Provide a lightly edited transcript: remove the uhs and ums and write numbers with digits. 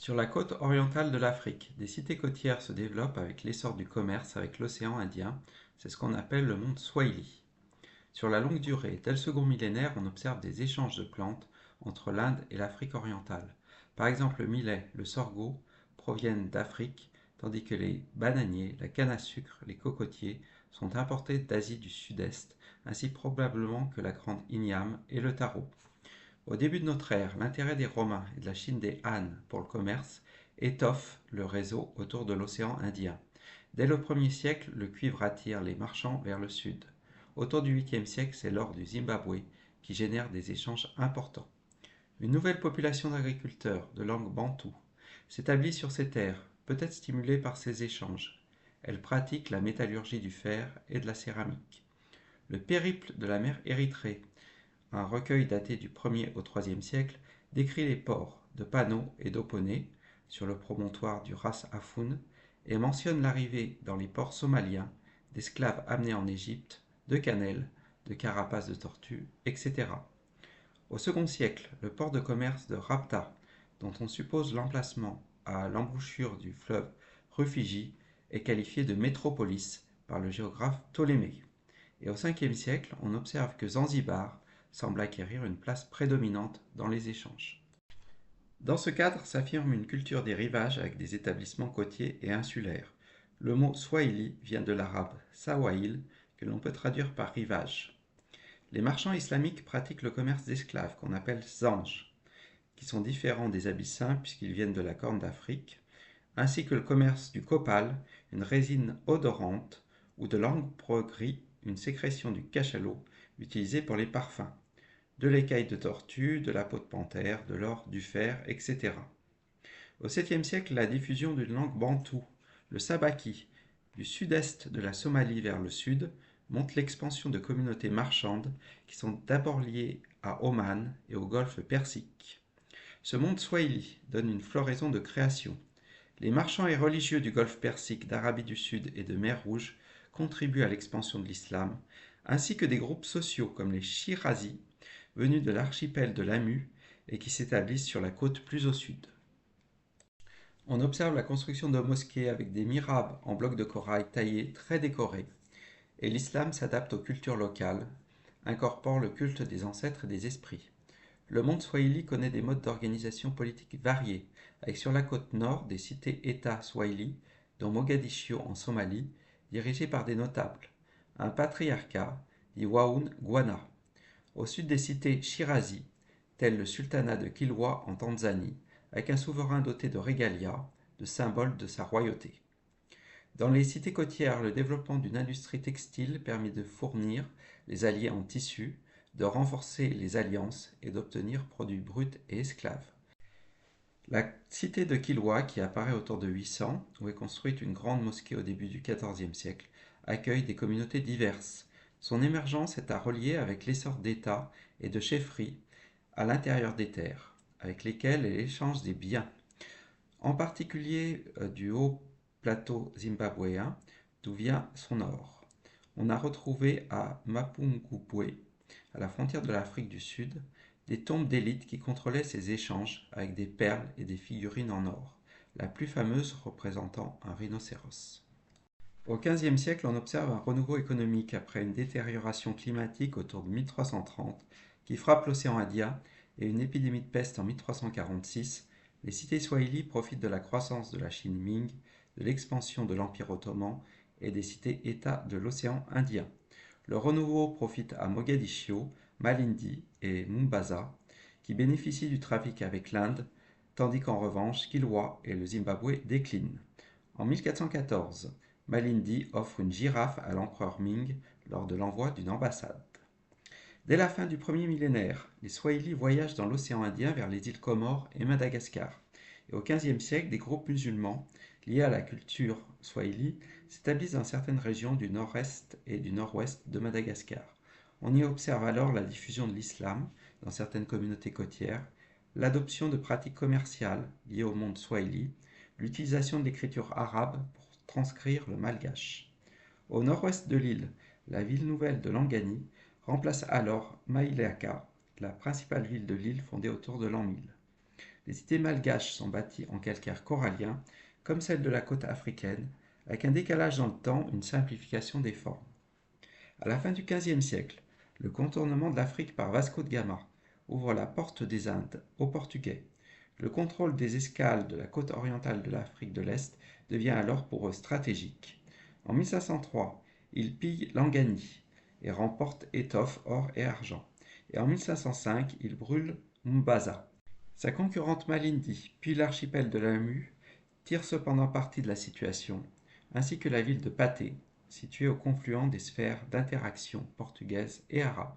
Sur la côte orientale de l'Afrique, des cités côtières se développent avec l'essor du commerce avec l'océan Indien, c'est ce qu'on appelle le monde Swahili. Sur la longue durée, dès le second millénaire, on observe des échanges de plantes entre l'Inde et l'Afrique orientale. Par exemple, le millet, le sorgho proviennent d'Afrique, tandis que les bananiers, la canne à sucre, les cocotiers sont importés d'Asie du Sud-Est, ainsi probablement que la grande igname et le taro. Au début de notre ère, l'intérêt des Romains et de la Chine des Han pour le commerce étoffe le réseau autour de l'océan Indien. Dès le 1er siècle, le cuivre attire les marchands vers le sud. Autour du 8e siècle, c'est l'or du Zimbabwe qui génère des échanges importants. Une nouvelle population d'agriculteurs de langue bantoue s'établit sur ces terres, peut-être stimulée par ces échanges. Elle pratique la métallurgie du fer et de la céramique. Le périple de la mer Érythrée, un recueil daté du 1er au 3e siècle, décrit les ports de Pano et d'Oponé sur le promontoire du Ras Afoun et mentionne l'arrivée dans les ports somaliens d'esclaves amenés en Égypte, de cannelle, de carapaces de tortue, etc. Au second siècle, le port de commerce de Rapta, dont on suppose l'emplacement à l'embouchure du fleuve Rufiji, est qualifié de métropolis par le géographe Ptolémée. Et au 5e siècle, on observe que Zanzibar semble acquérir une place prédominante dans les échanges. Dans ce cadre s'affirme une culture des rivages avec des établissements côtiers et insulaires. Le mot Swahili vient de l'arabe sawahil, que l'on peut traduire par rivage. Les marchands islamiques pratiquent le commerce d'esclaves, qu'on appelle zanj, qui sont différents des abyssins puisqu'ils viennent de la Corne d'Afrique, ainsi que le commerce du copal, une résine odorante, ou de l'ambre gris, une sécrétion du cachalot utilisée pour les parfums, de l'écaille de tortue, de la peau de panthère, de l'or, du fer, etc. Au 7e siècle, la diffusion d'une langue bantoue, le sabaki, du sud-est de la Somalie vers le sud, montre l'expansion de communautés marchandes qui sont d'abord liées à Oman et au golfe Persique. Ce monde swahili donne une floraison de création. Les marchands et religieux du golfe Persique, d'Arabie du Sud et de Mer Rouge contribuent à l'expansion de l'islam, ainsi que des groupes sociaux comme les Shirazis, venus de l'archipel de Lamu et qui s'établissent sur la côte plus au sud. On observe la construction de mosquées avec des mihrabs en blocs de corail taillés très décorés, et l'islam s'adapte aux cultures locales, incorpore le culte des ancêtres et des esprits. Le monde swahili connaît des modes d'organisation politique variés, avec sur la côte nord des cités-États swahili, dont Mogadiscio en Somalie, dirigées par des notables, un patriarcat, dit Waoun Gwana. Au sud des cités Shirazi, tel le sultanat de Kilwa en Tanzanie, avec un souverain doté de régalia, de symboles de sa royauté. Dans les cités côtières, le développement d'une industrie textile permet de fournir les alliés en tissu, de renforcer les alliances et d'obtenir produits bruts et esclaves. La cité de Kilwa, qui apparaît autour de 800, où est construite une grande mosquée au début du XIVe siècle, accueille des communautés diverses. Son émergence est à relier avec l'essor d'États et de chefferies à l'intérieur des terres, avec lesquelles elle échange des biens, en particulier du haut plateau zimbabwéen, d'où vient son or. On a retrouvé à Mapungubwe, à la frontière de l'Afrique du Sud, des tombes d'élite qui contrôlaient ces échanges avec des perles et des figurines en or, la plus fameuse représentant un rhinocéros. Au XVe siècle, on observe un renouveau économique après une détérioration climatique autour de 1330 qui frappe l'océan Indien et une épidémie de peste en 1346. Les cités swahili profitent de la croissance de la Chine Ming, de l'expansion de l'Empire ottoman et des cités-États de l'océan Indien. Le renouveau profite à Mogadiscio, Malindi et Mombasa, qui bénéficient du trafic avec l'Inde, tandis qu'en revanche, Kilwa et le Zimbabwe déclinent. En 1414, Malindi offre une girafe à l'empereur Ming lors de l'envoi d'une ambassade. Dès la fin du premier millénaire, les Swahili voyagent dans l'océan Indien vers les îles Comores et Madagascar. Et au XVe siècle, des groupes musulmans liés à la culture swahili s'établissent dans certaines régions du nord-est et du nord-ouest de Madagascar. On y observe alors la diffusion de l'islam dans certaines communautés côtières, l'adoption de pratiques commerciales liées au monde swahili, l'utilisation de l'écriture arabe pour transcrire le malgache. Au nord-ouest de l'île, la ville nouvelle de Langani remplace alors Maileaka, la principale ville de l'île fondée autour de l'an 1000. Les cités malgaches sont bâties en calcaire corallien, comme celles de la côte africaine, avec un décalage dans le temps, une simplification des formes. À la fin du XVe siècle, le contournement de l'Afrique par Vasco de Gama ouvre la porte des Indes aux Portugais. Le contrôle des escales de la côte orientale de l'Afrique de l'Est devient alors pour eux stratégique. En 1503, ils pillent Langani et remportent étoffes, or et argent. Et en 1505, ils brûlent Mombasa. Sa concurrente Malindi, puis l'archipel de Lamu, tirent cependant parti de la situation, ainsi que la ville de Paté, située au confluent des sphères d'interaction portugaise et arabe.